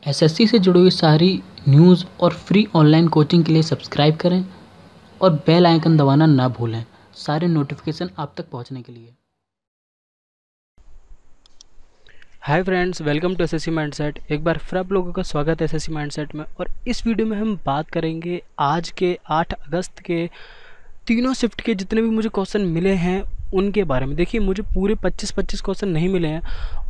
SSC से जुड़ी हुई सारी न्यूज़ और फ्री ऑनलाइन कोचिंग के लिए सब्सक्राइब करें और बेल आइकन दबाना ना भूलें सारे नोटिफिकेशन आप तक पहुंचने के लिए। Hi friends, welcome to SSC mindset. एक बार फिर आप लोगों का स्वागत है एसएससी माइंडसेट में। और इस वीडियो में हम बात करेंगे आज के 8 अगस्त के तीनों शिफ्ट के जितने भी मुझे क्वेश्चन मिले हैं उनके बारे में। देखिए, मुझे पूरे 25 क्वेश्चन नहीं मिले हैं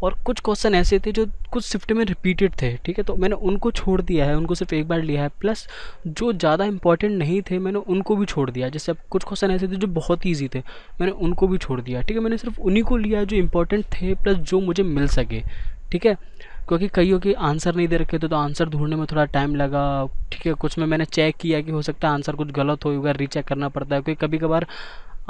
और कुछ क्वेश्चन ऐसे थे जो कुछ शिफ्ट में रिपीटेड थे, ठीक है। तो मैंने उनको छोड़ दिया है, उनको सिर्फ एक बार लिया है। प्लस जो ज़्यादा इंपॉर्टेंट नहीं थे मैंने उनको भी छोड़ दिया। जैसे अब कुछ क्वेश्चन ऐसे थे जो बहुत ईजी थे, मैंने उनको भी छोड़ दिया, ठीक है। मैंने सिर्फ उन्हीं को लिया है जो इंपॉर्टेंट थे प्लस जो मुझे मिल सके, ठीक है। क्योंकि कईयों के आंसर नहीं दे रखे थे तो आंसर ढूंढने में थोड़ा टाइम लगा, ठीक है। कुछ में मैंने चेक किया कि हो सकता है आंसर कुछ गलत होगा, रीचेक करना पड़ता है क्योंकि कभी कभार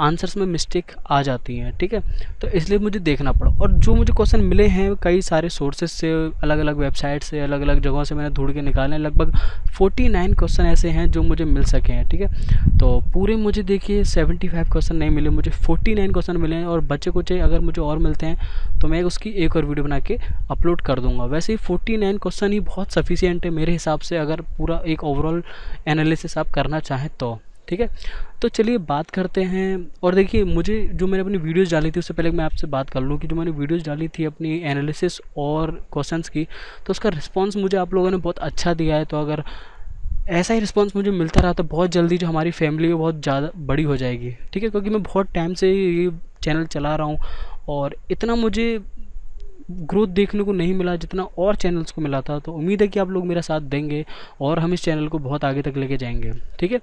आंसर्स में मिस्टेक आ जाती हैं, ठीक है। तो इसलिए मुझे देखना पड़ा। और जो मुझे क्वेश्चन मिले हैं कई सारे सोर्सेज से, अलग अलग वेबसाइट से, अलग अलग जगहों से मैंने ढूंढ के निकाले हैं। लगभग 49 क्वेश्चन ऐसे हैं जो मुझे मिल सके हैं, ठीक है। तो पूरे मुझे देखिए 75 क्वेश्चन नहीं मिले, मुझे 49 क्वेश्चन मिले हैं। और बच्चे कुछ अगर मुझे और मिलते हैं तो मैं उसकी एक और वीडियो बना के अपलोड कर दूंगा। वैसे ही 49 क्वेश्चन ही बहुत सफिशिएंट है मेरे हिसाब से, अगर पूरा एक ओवरऑल एनालिसिस आप करना चाहें तो, ठीक है। तो चलिए बात करते हैं। और देखिए, मुझे जो मैंने अपनी वीडियोस डाली थी उससे पहले मैं आपसे बात कर लूँ कि जो मैंने वीडियोस डाली थी अपनी एनालिसिस और क्वेश्चंस की, तो उसका रिस्पांस मुझे आप लोगों ने बहुत अच्छा दिया है। तो अगर ऐसा ही रिस्पांस मुझे मिलता रहा तो बहुत जल्दी जो हमारी फैमिली है बहुत ज़्यादा बड़ी हो जाएगी, ठीक है। क्योंकि मैं बहुत टाइम से ये चैनल चला रहा हूँ और इतना मुझे ग्रोथ देखने को नहीं मिला जितना और चैनल्स को मिला था। तो उम्मीद है कि आप लोग मेरा साथ देंगे और हम इस चैनल को बहुत आगे तक लेके जाएंगे, ठीक है।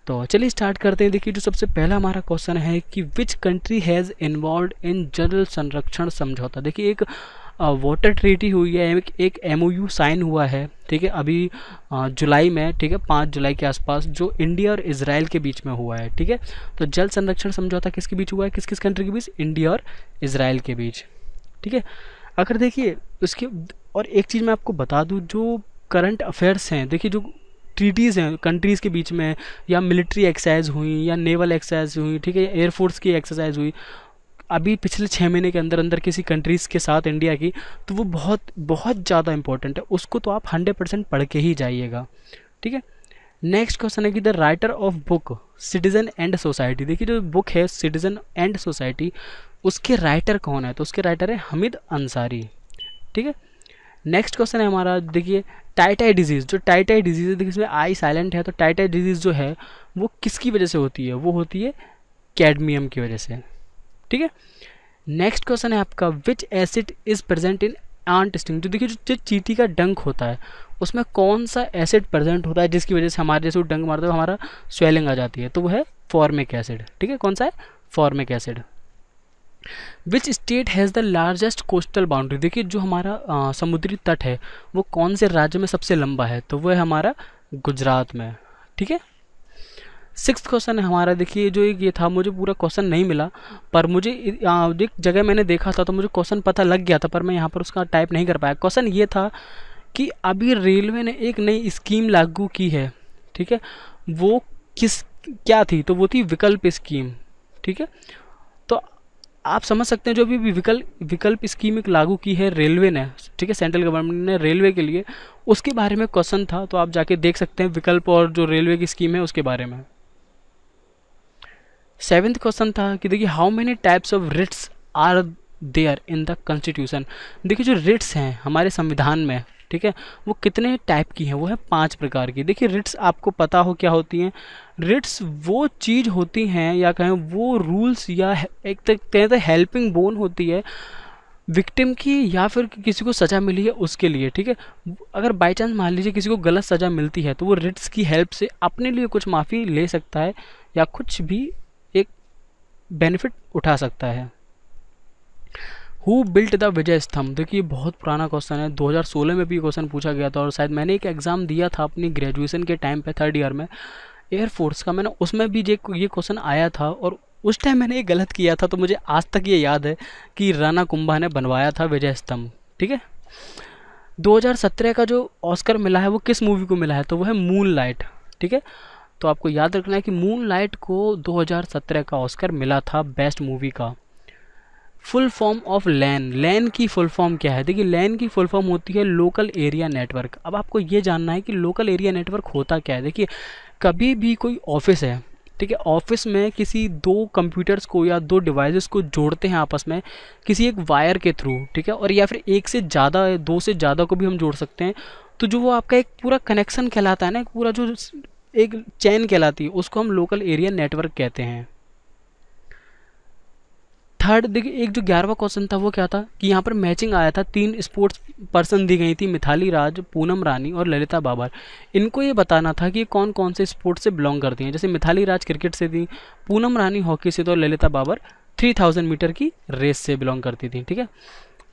तो चलिए स्टार्ट करते हैं। देखिए, जो सबसे पहला हमारा क्वेश्चन है कि विच कंट्री हैज़ इन्वॉल्व इन जल संरक्षण समझौता। देखिए, एक वाटर ट्रीटी हुई है, एक MOU साइन हुआ है, ठीक है, अभी जुलाई में, ठीक है, 5 जुलाई के आसपास, जो इंडिया और इजराइल के बीच में हुआ है, ठीक है। तो जल संरक्षण समझौता किसके बीच हुआ है, किस किस कंट्री के बीच, इंडिया और इजराइल के बीच, ठीक है। अगर देखिए उसके, और एक चीज़ मैं आपको बता दूँ, जो करंट अफेयर्स हैं, देखिए जो ट्रीटीज़ हैं कंट्रीज़ के बीच में, या मिलिट्री एक्सरसाइज हुई या नेवल एक्सरसाइज हुई, ठीक है, एयरफोर्स की एक्सरसाइज हुई अभी पिछले 6 महीने के अंदर अंदर किसी कंट्रीज़ के साथ इंडिया की, तो वो बहुत बहुत ज़्यादा इंपॉर्टेंट है। उसको तो आप 100% पढ़ के ही जाइएगा, ठीक है। नेक्स्ट क्वेश्चन है कि the writer of book citizen and society. देखिए, जो बुक है सिटीजन एंड सोसाइटी, उसके राइटर कौन है, तो उसके राइटर है हमीद अंसारी, ठीक है। नेक्स्ट क्वेश्चन है हमारा, देखिए टाइटाई डिजीज़। जो टाइटाई डिजीज़ है, देखिए इसमें आई साइलेंट है, तो टाइटाई डिजीज़ जो है वो किसकी वजह से होती है, वो होती है कैडमियम की वजह से, ठीक है। नेक्स्ट क्वेश्चन है आपका, which acid is present in ant sting. जो देखिए जो चींटी का डंक होता है उसमें कौन सा एसिड प्रेजेंट होता है जिसकी वजह से हमारे जैसे डंक मारते हुए हमारा स्वेलिंग आ जाती है, तो वो है फॉर्मिक एसिड, ठीक है। कौन सा है, formic acid. Which state has the largest coastal boundary. देखिए, जो हमारा समुद्री तट है वो कौन से राज्य में सबसे लंबा है, तो वो है हमारा गुजरात में, ठीक है। 6th क्वेश्चन है हमारा, देखिए जो एक ये था, मुझे पूरा क्वेश्चन नहीं मिला पर मुझे एक जगह मैंने देखा था तो मुझे क्वेश्चन पता लग गया था, पर मैं यहाँ पर उसका टाइप नहीं कर पाया। क्वेश्चन ये था कि अभी रेलवे ने एक नई स्कीम लागू की है, ठीक है, वो क्या थी, तो वो थी विकल्प स्कीम, ठीक है। तो आप समझ सकते हैं जो भी विकल्प स्कीम एक लागू की है रेलवे ने, ठीक है, सेंट्रल गवर्नमेंट ने रेलवे के लिए, उसके बारे में क्वेश्चन था। तो आप जाके देख सकते हैं विकल्प और जो रेलवे की स्कीम है उसके बारे में। 7th क्वेश्चन था कि देखिए how many types of writs are there in the constitution. देखिए जो रिट्स हैं हमारे संविधान में, ठीक है, वो कितने टाइप की हैं, वो है 5 प्रकार की। देखिए रिट्स आपको पता हो क्या होती हैं। रिट्स वो चीज़ होती हैं या कहें वो रूल्स या एक तरह से हेल्पिंग बोन होती है विक्टिम की, या फिर किसी को सज़ा मिली है उसके लिए, ठीक है। अगर बाई चांस मान लीजिए किसी को गलत सज़ा मिलती है तो वो रिट्स की हेल्प से अपने लिए कुछ माफ़ी ले सकता है या कुछ भी एक बेनिफिट उठा सकता है। हु बिल्ट द विजय स्तंभ। देखिए बहुत पुराना क्वेश्चन है, 2016 में भी क्वेश्चन पूछा गया था और शायद मैंने एक एग्ज़ाम दिया था अपनी ग्रेजुएशन के टाइम पे 3rd ईयर में एयरफोर्स का, मैंने उसमें भी ये क्वेश्चन आया था और उस टाइम मैंने ये गलत किया था। तो मुझे आज तक ये याद है कि राणा कुंभा ने बनवाया था विजय स्तंभ, ठीक है। 2017 का जो ऑस्कर मिला है वो किस मूवी को मिला है, तो वो है मून लाइट, ठीक है। तो आपको याद रखना है कि मून लाइट को 2017 का ऑस्कर मिला था बेस्ट मूवी का। फुल फॉर्म ऑफ लैन। लैन की फुल फॉर्म क्या है? देखिए लैन की फुल फॉर्म होती है लोकल एरिया नेटवर्क। अब आपको ये जानना है कि लोकल एरिया नेटवर्क होता क्या है। देखिए कभी भी कोई ऑफिस है, ठीक है, ऑफिस में किसी दो कंप्यूटर्स को या दो डिवाइसेस को जोड़ते हैं आपस में किसी एक वायर के थ्रू, ठीक है, और या फिर एक से ज़्यादा, दो से ज़्यादा को भी हम जोड़ सकते हैं। तो जो वो आपका एक पूरा कनेक्शन कहलाता है ना, पूरा जो एक चैन कहलाती है, उसको हम लोकल एरिया नेटवर्क कहते हैं। थर्ड देखिए, एक जो 11वां क्वेश्चन था वो क्या था कि यहाँ पर मैचिंग आया था, 3 स्पोर्ट्स पर्सन दी गई थी, मिथाली राज, पूनम रानी और ललिता बाबर। इनको ये बताना था कि ये कौन कौन से स्पोर्ट्स से बिलोंग करती हैं। जैसे मिथाली राज क्रिकेट से थी, पूनम रानी हॉकी से, तो ललिता बाबर 3000 मीटर की रेस से बिलोंग करती थी, ठीक है।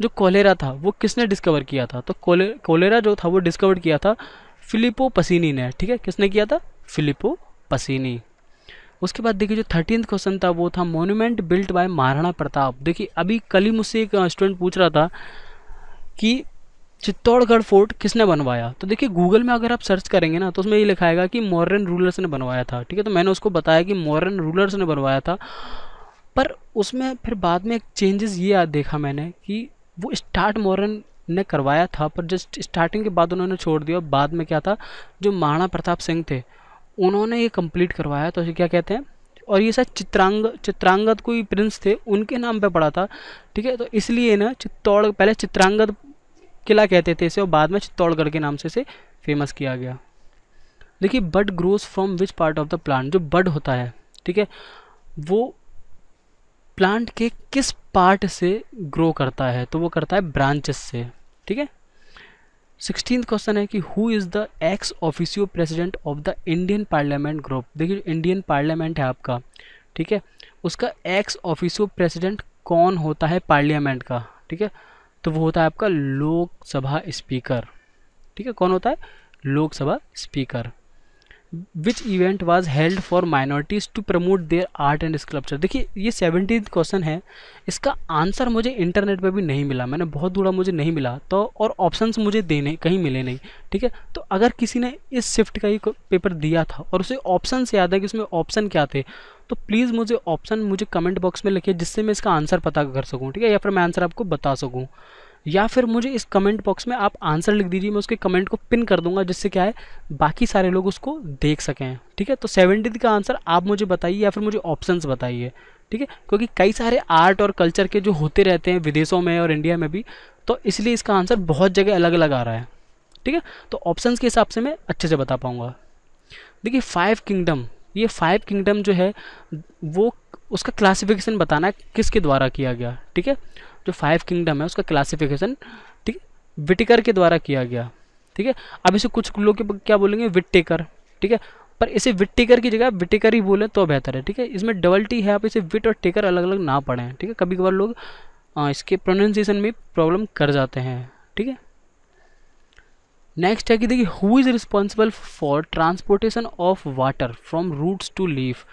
जो कोलेरा था वो किसने डिस्कवर किया था? तो कोलेरा जो था वो डिस्कवर किया था फिलिपो पसीनी ने, ठीक है। किसने किया था? फिलिपो पसीनी। उसके बाद देखिए जो 13th क्वेश्चन था वो था monument built by Maharana Pratap. देखिए अभी कल ही मुझसे एक स्टूडेंट पूछ रहा था कि चित्तौड़गढ़ फोर्ट किसने बनवाया। तो देखिए गूगल में अगर आप सर्च करेंगे ना तो उसमें ये लिखा आएगा कि मौर्यन रूलर्स ने बनवाया था, ठीक है। तो मैंने उसको बताया कि मौर्यन रूलर्स ने बनवाया था, पर उसमें फिर बाद में एक चेंजेस ये देखा मैंने कि वो स्टार्ट मौर्यन ने करवाया था, पर जस्ट स्टार्टिंग के बाद उन्होंने छोड़ दिया। बाद में क्या था, जो महाराणा प्रताप सिंह थे उन्होंने ये कंप्लीट करवाया, तो इसे क्या कहते हैं। और ये शायद चित्रांगद कोई प्रिंस थे, उनके नाम पे पड़ा था, ठीक है। तो इसलिए ना पहले चित्रांगद किला कहते थे इसे, और बाद में चित्तौड़गढ़ के नाम से इसे फेमस किया गया। देखिए bud grows from which part of the plant. जो बड होता है, ठीक है, वो प्लांट के किस पार्ट से ग्रो करता है? तो वो करता है ब्रांचेस से, ठीक है। 16th क्वेश्चन है कि who is the ex officio president of the Indian parliament group. देखिए इंडियन पार्लियामेंट है आपका, ठीक है, उसका एक्स ऑफिसियो प्रेसिडेंट कौन होता है पार्लियामेंट का, ठीक है। तो वो होता है आपका लोकसभा स्पीकर, ठीक है। कौन होता है? Lok Sabha speaker. Which event was held for minorities to promote their art and sculpture. देखिए ये 17th क्वेश्चन है, इसका आंसर मुझे इंटरनेट पे भी नहीं मिला, मैंने बहुत ढूंढा मुझे नहीं मिला, तो और ऑप्शंस मुझे देने कहीं मिले नहीं, ठीक है। तो अगर किसी ने इस शिफ्ट का ही पेपर दिया था और उसे ऑप्शन से याद है कि उसमें ऑप्शन क्या थे, तो प्लीज़ मुझे ऑप्शन मुझे कमेंट बॉक्स में लिखिए, जिससे मैं इसका आंसर पता कर सकूँ, ठीक है, या फिर मैं आंसर आपको बता सकूँ। या फिर मुझे इस कमेंट बॉक्स में आप आंसर लिख दीजिए, मैं उसके कमेंट को पिन कर दूंगा, जिससे क्या है बाकी सारे लोग उसको देख सकें, ठीक है। तो 70 का आंसर आप मुझे बताइए या फिर मुझे ऑप्शंस बताइए, ठीक है, क्योंकि कई सारे आर्ट और कल्चर के जो होते रहते हैं विदेशों में और इंडिया में भी, तो इसलिए इसका आंसर बहुत जगह अलग अलग आ रहा है, ठीक है। तो ऑप्शंस के हिसाब से मैं अच्छे से बता पाऊँगा। देखिए 5 किंगडम, ये 5 किंगडम जो है वो उसका क्लासिफिकेशन बताना है किसके द्वारा किया गया, ठीक है। जो 5 किंगडम है उसका क्लासिफिकेशन, ठीक है, विटिकर के द्वारा किया गया, ठीक है। अब इसे कुछ लोग क्या बोलेंगे, विटटेकर, ठीक है, पर इसे विटटेकर की जगह विटिकर ही बोले तो बेहतर है, ठीक है। इसमें डबल टी है, आप इसे विट और टेकर अलग अलग ना पढ़ें, ठीक है। कभी कभार लोग इसके प्रोनाउंसिएशन में प्रॉब्लम कर जाते हैं, ठीक है। नेक्स्ट है कि देखिए who is responsible for transportation of water from roots to leaf.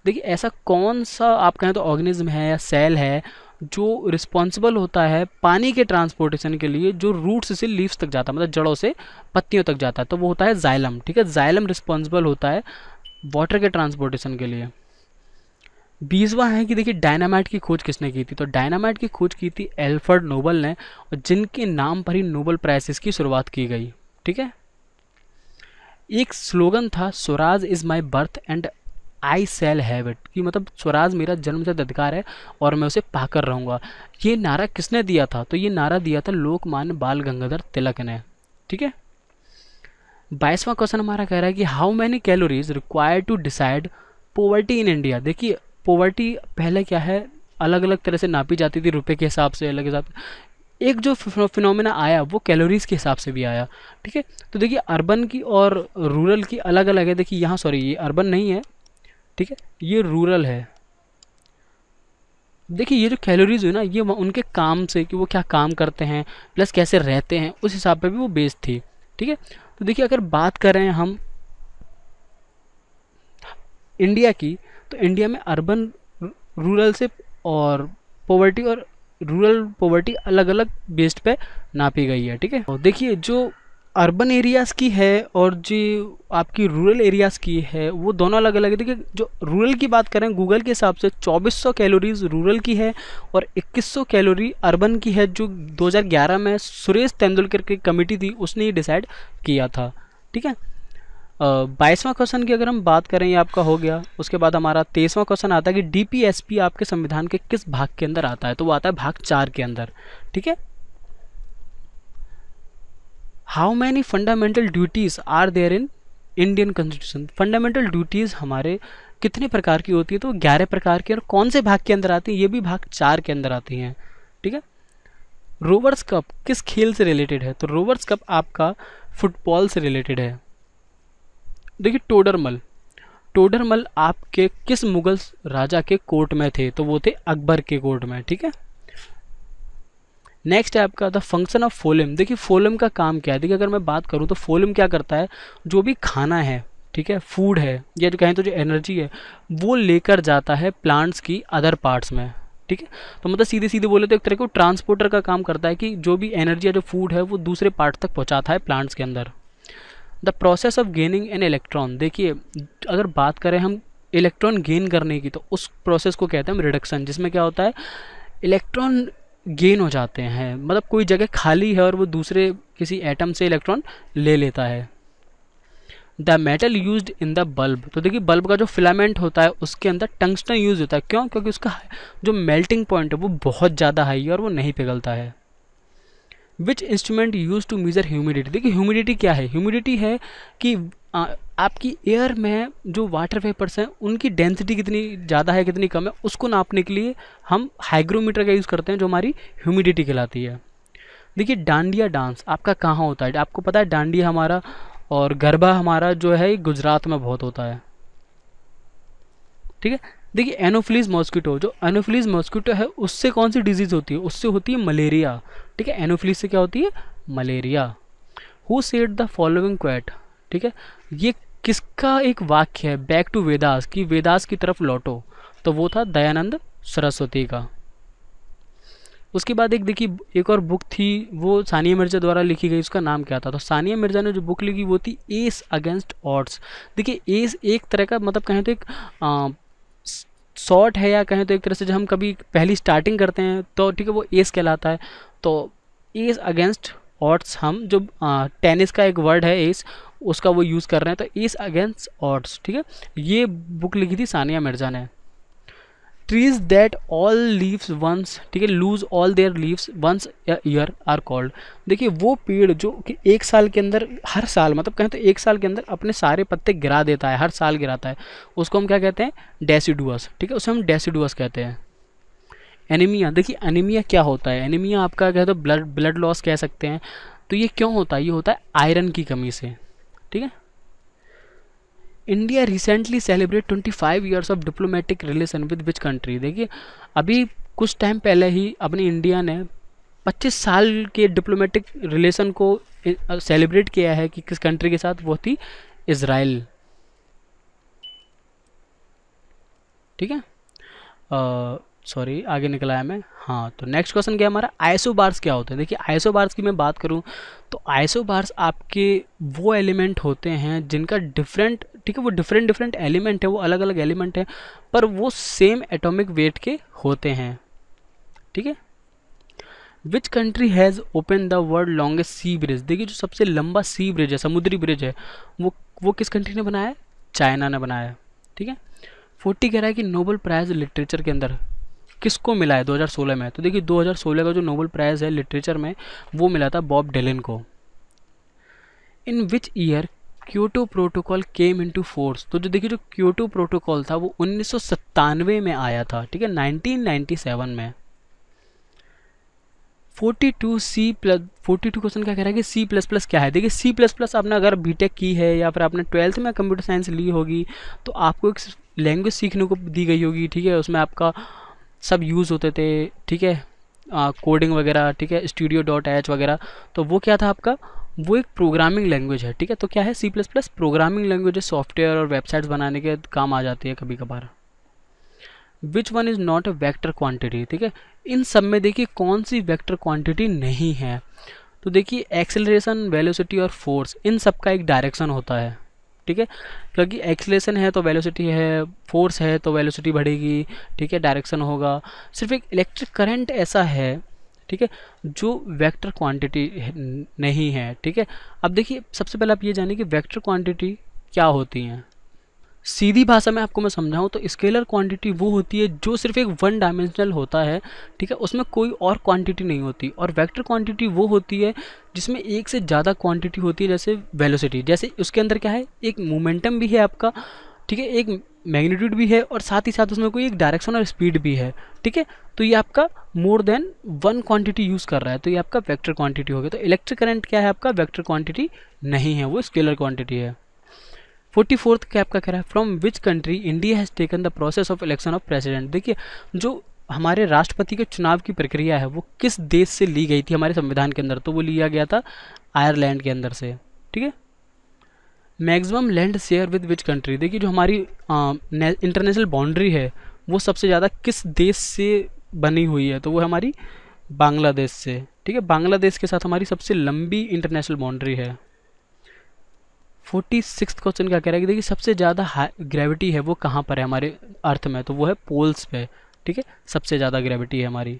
देखिए ऐसा कौन सा आप कहें तो ऑर्गेनिज्म है या सेल है जो रिस्पॉन्सिबल होता है पानी के ट्रांसपोर्टेशन के लिए, जो रूट्स से लीव्स तक जाता है, मतलब जड़ों से पत्तियों तक जाता है, तो वो होता है जाइलम, ठीक है। जाइलम रिस्पॉन्सिबल होता है वाटर के ट्रांसपोर्टेशन के लिए। 20वां है कि देखिए डायनामाइट की खोज किसने की थी। तो डायनामाइट की खोज की थी एल्फ्रेड नोबल ने, और जिनके नाम पर ही नोबल प्राइजेस की शुरुआत की गई, ठीक है। एक स्लोगन था Swaraj is my birth and I shall have it, कि मतलब स्वराज मेरा जन्मसिद्ध अधिकार है और मैं उसे पाकर रहूँगा। ये नारा किसने दिया था? तो ये नारा दिया था लोकमान्य बाल गंगाधर तिलक ने, ठीक है। 22वां क्वेश्चन हमारा कह रहा है कि how many calories required to decide poverty in India. देखिए पॉवर्टी पहले क्या है, अलग अलग तरह से नापी जाती थी, रुपए के हिसाब से, अलग हिसाब से। एक जो फिनोमेना आया वो कैलोरीज के हिसाब से भी आया, ठीक है। तो देखिए अर्बन की और रूरल की अलग अलग है। देखिए यहाँ सॉरी ये अर्बन नहीं है, ठीक है, ये रूरल है। देखिए ये जो कैलोरीज हुई ना, ये उनके काम से कि वो क्या काम करते हैं प्लस कैसे रहते हैं, उस हिसाब पे भी वो बेस्ड थी, ठीक है। तो देखिए अगर बात करें हम इंडिया की, तो इंडिया में अर्बन रूरल से और पॉवर्टी और रूरल पॉवर्टी अलग अलग बेस्ड पे नापी गई है, ठीक है। और देखिए जो अर्बन एरियाज़ की है और जो आपकी रूरल एरियाज़ की है वो दोनों अलग अलग है। देखिए जो रूरल की बात करें गूगल के हिसाब से 2400 कैलोरीज रूरल की है और 2100 कैलोरी अर्बन की है, जो 2011 में सुरेश तेंदुलकर की कमेटी थी उसने ये डिसाइड किया था। ठीक है, 22वां क्वेश्चन की अगर हम बात करें ये आपका हो गया। उसके बाद हमारा 23वां क्वेश्चन आता है कि डीपीएसपी आपके संविधान के किस भाग के अंदर आता है, तो वो आता है भाग 4 के अंदर। ठीक है, how many fundamental duties are there in Indian constitution. Fundamental duties हमारे कितने प्रकार की होती है, तो 11 प्रकार की, और कौन से भाग के अंदर आती है, ये भी भाग 4 के अंदर आती हैं। ठीक है, रोवर्स कप किस खेल से रिलेटेड है, तो रोवर्स कप आपका फुटबॉल से रिलेटेड है। देखिए टोडरमल आपके किस मुगल राजा के कोर्ट में थे, तो वो थे अकबर के कोर्ट में। ठीक है, नेक्स्ट है आपका द फंक्शन ऑफ फोलम। देखिए फोलम का काम क्या है, देखिए अगर मैं बात करूँ तो फोलम क्या करता है, जो भी खाना है, ठीक है, फूड है या जो कहें तो जो एनर्जी है वो लेकर जाता है प्लांट्स की अदर पार्ट्स में। ठीक है, तो मतलब सीधे सीधे बोले तो एक तरह को ट्रांसपोर्टर का काम करता है कि जो भी एनर्जी या जो फूड है वो दूसरे पार्ट तक पहुँचाता है प्लांट्स के अंदर। The process of gaining an electron. देखिए अगर बात करें हम इलेक्ट्रॉन गेन करने की तो उस प्रोसेस को कहते हैं हम रिडक्शन, जिसमें क्या होता है इलेक्ट्रॉन गेन हो जाते हैं, मतलब कोई जगह खाली है और वो दूसरे किसी एटम से इलेक्ट्रॉन ले लेता है। The metal used in the bulb. तो देखिए बल्ब का जो फिलामेंट होता है उसके अंदर टंगस्टन यूज होता है। क्यों? क्योंकि उसका जो मेल्टिंग पॉइंट है वो बहुत ज़्यादा हाई है और वो नहीं पिघलता है। Which instrument use to measure humidity. देखिए ह्यूमिडिटी क्या है, ह्यूमिडिटी है कि आपकी एयर में जो वाटर वेपर्स हैं उनकी डेंसिटी कितनी ज़्यादा है कितनी कम है, उसको नापने के लिए हम हाइग्रोमीटर का यूज़ करते हैं जो हमारी ह्यूमिडिटी कहलाती है। देखिए डांडिया डांस आपका कहाँ होता है, आपको पता है डांडिया हमारा और गरबा हमारा जो है गुजरात में बहुत होता है। ठीक है, देखिए एनोफिलीज मॉस्किटो, जो एनोफिलीज मॉस्किटो है उससे कौन सी डिजीज़ होती है, उससे होती है मलेरिया। ठीक है, एनोफिलीज से क्या होती है, malaria. Who said the following quote. ठीक है, ये किसका एक वाक्य है, बैक टू वेदास, की वेदास की तरफ लौटो, तो वो था दयानंद सरस्वती का। उसके बाद एक देखिए एक और बुक थी वो सानिया मिर्जा द्वारा लिखी गई, उसका नाम क्या था, तो सानिया मिर्जा ने जो बुक लिखी वो थी एस अगेंस्ट ऑड्स। देखिए एस एक तरह का मतलब कहें तो एक शॉर्ट है या कहें तो एक तरह से जब हम कभी पहली स्टार्टिंग करते हैं तो ठीक है वो एस कहलाता है। तो एस अगेंस्ट ऑड्स, हम जो टेनिस का एक वर्ड है एस उसका वो यूज़ कर रहे हैं, तो एस अगेंस्ट ऑड्स। ठीक है, ये बुक लिखी थी सानिया मिर्जा ने। Trees that all leaves once, ठीक है, lose all their leaves once year are called. देखिए वो पेड़ जो कि एक साल के अंदर हर साल मतलब कहें तो एक साल के अंदर अपने सारे पत्ते गिरा देता है, हर साल गिराता है, उसको हम क्या कहते हैं, डेसिडुअस। ठीक है, उसे हम डेसिडुअस कहते हैं। एनीमिया, देखिए एनीमिया क्या होता है, एनीमिया आपका कहते हैं ब्लड लॉस कह सकते हैं। तो ये क्यों होता है, ये होता है आयरन की कमी से। ठीक है, India recently celebrate 25 years of diplomatic relation with which country. देखिए अभी कुछ टाइम पहले ही अपनी इंडिया ने 25 साल के डिप्लोमेटिक रिलेशन को सेलिब्रेट किया है कि किस कंट्री के साथ, वो थी इज़राइल। ठीक है, सॉरी आगे निकला है मैं। हाँ, तो नेक्स्ट क्वेश्चन क्या है हमारा, आइसोबार्स क्या होते हैं। देखिए आइसोबार्स की मैं बात करूँ तो आइसोबार्स आपके वो एलिमेंट होते हैं जिनका डिफरेंट, ठीक है, वो डिफरेंट एलिमेंट है, वो अलग अलग एलिमेंट है पर वो सेम एटॉमिक वेट के होते हैं। ठीक है, which country has open the world longest sea bridge. देखिए जो सबसे लंबा सी ब्रिज है, समुद्री ब्रिज है, वो किस कंट्री ने बनाया है, चाइना ने बनाया है। ठीक है, 40 कह रहा है कि नोबेल प्राइज़ लिटरेचर के अंदर किसको मिला है 2016 में, तो देखिए 2016 का जो नोबेल प्राइज़ है लिटरेचर में वो मिला था बॉब डिलन को। In which year Kyoto protocol came into force. तो जो देखिए जो क्योटो प्रोटोकॉल था वो 1997 में आया था। ठीक है, 1997 में। 42 क्वेश्चन क्या कह रहा है कि C++ क्या है। देखिए C++ आपने अगर बीटेक की है या फिर आपने 12th में कंप्यूटर साइंस ली होगी तो आपको एक लैंग्वेज सीखने को दी गई होगी। ठीक है, उसमें आपका सब यूज़ होते थे। ठीक है, कोडिंग वगैरह, ठीक है, studio.h वगैरह। तो वो क्या था आपका, वो एक प्रोग्रामिंग लैंग्वेज है। ठीक है, तो क्या है C++ प्रोग्रामिंग लैंग्वेज है, सॉफ्टवेयर और वेबसाइट्स बनाने के काम आ जाती है कभी कभार। Which one is not a vector quantity. ठीक है, इन सब में देखिए कौन सी वेक्टर क्वांटिटी नहीं है, तो देखिए एक्सेलरेशन, वेलोसिटी और फोर्स इन सब का एक डायरेक्शन होता है, ठीक है, क्योंकि एक्सेलरेशन है तो वेलोसिटी है, फोर्स है तो वेलोसिटी बढ़ेगी, ठीक है, डायरेक्शन होगा। सिर्फ एक इलेक्ट्रिक करंट ऐसा है, ठीक है, जो वेक्टर क्वांटिटी नहीं है, ठीक है। अब देखिए सबसे पहले आप ये जानिए कि वेक्टर क्वांटिटी क्या होती हैं। सीधी भाषा में आपको मैं समझाऊं तो स्केलर क्वांटिटी वो होती है जो सिर्फ एक वन डायमेंशनल होता है, ठीक है, उसमें कोई और क्वांटिटी नहीं होती। और वेक्टर क्वांटिटी वो होती है जिसमें एक से ज़्यादा क्वांटिटी होती है, जैसे वेलोसिटी, जैसे उसके अंदर क्या है, एक मोमेंटम भी है आपका, ठीक है, एक मैग्नीट्यूड भी है और साथ ही साथ उसमें कोई एक डायरेक्शन और स्पीड भी है, ठीक है। तो ये आपका more than one quantity use कर रहा है, तो ये आपका वेक्टर क्वांटिटी हो गया। तो इलेक्ट्रिक करंट क्या है आपका, वेक्टर क्वांटिटी नहीं है, वो स्केलर क्वांटिटी है। 44th क्या आपका कह रहा है, from which country India has taken the process of election of president. देखिए जो हमारे राष्ट्रपति के चुनाव की प्रक्रिया है वो किस देश से ली गई थी हमारे संविधान के अंदर, तो वो लिया गया था आयरलैंड के अंदर से, ठीक है। Maximum land share with which country, देखिए जो हमारी इंटरनेशनल बाउंड्री है वो सबसे ज़्यादा किस देश से बनी हुई है, तो वो हमारी बांग्लादेश से, ठीक है, बांग्लादेश के साथ हमारी सबसे लंबी इंटरनेशनल बाउंड्री है। 46th क्वेश्चन क्या कह रहा है कि देखिए सबसे ज़्यादा ग्रेविटी है वो कहाँ पर है हमारे अर्थ में, तो वो है पोल्स पे, ठीक है, सबसे ज़्यादा ग्रेविटी है हमारी।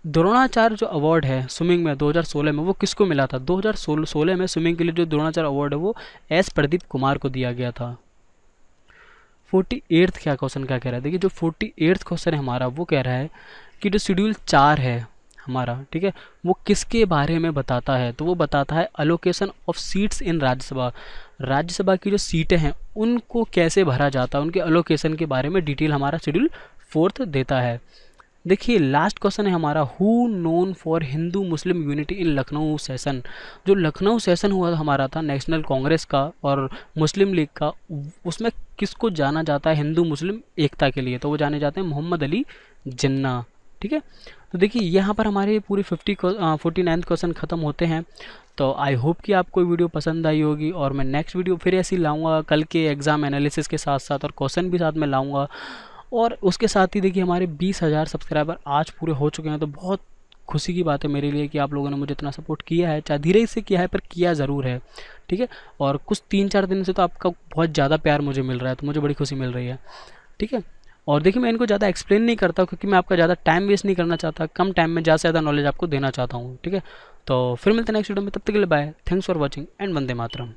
द्रोणाचार्य जो अवार्ड है स्विमिंग में 2016 में वो किसको मिला था, 2016 में स्विमिंग के लिए जो द्रोणाचार्य अवार्ड है वो एस प्रदीप कुमार को दिया गया था। 48th क्या क्वेश्चन क्या कह रहा है, देखिए जो 48th क्वेश्चन है हमारा वो कह रहा है कि जो शेड्यूल 4 है हमारा, ठीक है, वो किसके बारे में बताता है, तो वो बताता है allocation of seats in Rajya Sabha. Rajya Sabha की जो सीटें हैं उनको कैसे भरा जाता है, उनके अलोकेशन के बारे में डिटेल हमारा शेड्यूल 4 देता है। देखिए लास्ट क्वेश्चन है हमारा, who known for Hindu Muslim unity in Lucknow session. जो लखनऊ सेशन हुआ हमारा था नेशनल कांग्रेस का और मुस्लिम लीग का, उसमें किसको जाना जाता है हिंदू मुस्लिम एकता के लिए, तो वो जाने जाते हैं मोहम्मद अली जिन्ना, ठीक है। तो देखिए यहाँ पर हमारे पूरे 49th क्वेश्चन ख़त्म होते हैं। तो आई होप कि आपको वीडियो पसंद आई होगी और मैं नेक्स्ट वीडियो फिर ऐसी लाऊंगा कल के एग्ज़ाम एनालिसिस के साथ साथ, और क्वेश्चन भी साथ में लाऊंगा। और उसके साथ ही देखिए हमारे 20,000 सब्सक्राइबर आज पूरे हो चुके हैं, तो बहुत खुशी की बात है मेरे लिए कि आप लोगों ने मुझे इतना सपोर्ट किया है, चाहे धीरे से किया है पर किया ज़रूर है, ठीक है। और कुछ 3-4 दिन से तो आपका बहुत ज़्यादा प्यार मुझे मिल रहा है, तो मुझे बड़ी खुशी मिल रही है, ठीक है। और देखिए मैं इनको ज़्यादा एक्सप्लेन नहीं करता क्योंकि मैं आपका ज़्यादा टाइम वेस्ट नहीं करना चाहता, कम टाइम में ज़्यादा से ज़्यादा नॉलेज आपको देना चाहता हूँ, ठीक है। तो फिर मिलते हैं नेक्स्ट वीडियो में, तब तक के लिए bye, thanks for watching and Vande Mataram.